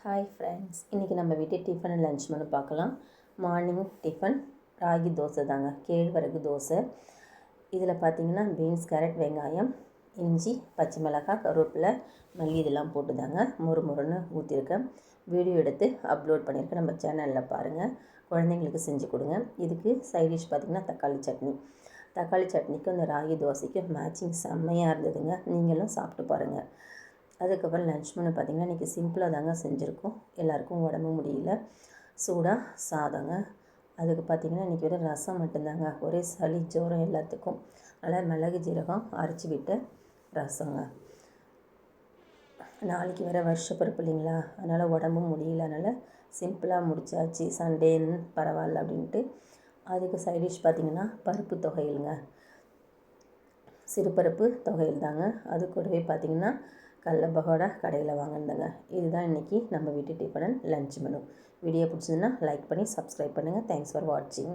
Hi friends, இன்றைக்கி நம்ம வீட்டு டிஃபன் அண்ட் லன்ச் மெனு பார்க்கலாம். மார்னிங் டிஃபன் ராகி தோசை தாங்க, கேழ்வரகு தோசை. இதில் பார்த்திங்கன்னா பீன்ஸ், கேரட், வெங்காயம், இஞ்சி, பச்சை மிளகாய், கருவேப்பிலை, மல்லி இதெல்லாம் போட்டு தாங்க முறுமுறுன்னு ஊற்றிருக்கேன். வீடியோ எடுத்து அப்லோட் பண்ணியிருக்கேன், நம்ம சேனலில் பாருங்கள். குழந்தைங்களுக்கு செஞ்சு கொடுங்க. இதுக்கு சைட் டிஷ் பார்த்திங்கன்னா தக்காளி சட்னி. தக்காளி சட்னிக்கு அந்த ராகி தோசைக்கு மேட்சிங் செம்மையாக இருந்ததுங்க. நீங்களும் சாப்பிட்டு பாருங்கள். அதுக்கப்புறம் லன்ச் மெனு பார்த்திங்கன்னா இன்றைக்கி சிம்பிளாக தாங்க செஞ்சுருக்கோம். எல்லாேருக்கும் உடம்பு முடியல, சூடாக சாதங்க. அதுக்கு பார்த்திங்கன்னா இன்றைக்கி வெறும் ரசம் மட்டும்தாங்க. ஒரே சளி ஜோரம் எல்லாத்துக்கும். அதனால் மிளகு ஜீரகம் அரைச்சி விட்டு ரசங்க. நாளைக்கு வேறு வருஷப்பிறப்பு இல்லைங்களா, அதனால் உடம்பும் முடியல, அதனால் சிம்பிளாக முடிச்சாச்சு. சண்டேன்னு பரவாயில்ல அப்படின்ட்டு. அதுக்கு சைடிஷ் பார்த்திங்கன்னா பருப்பு தொகையிலுங்க, சிறுபருப்பு தொகையில் தாங்க. அது கூடவே பார்த்திங்கன்னா கடல பகோடா கடையில் வாங்கினதுங்க. இதுதான் இன்றைக்கி நம்ம வீட்டு tiffin and lunch menu. Video பிடிச்சதுன்னா லைக் பண்ணி சப்ஸ்கிரைப் பண்ணுங்கள். தேங்க்ஸ் ஃபார் வாட்சிங்.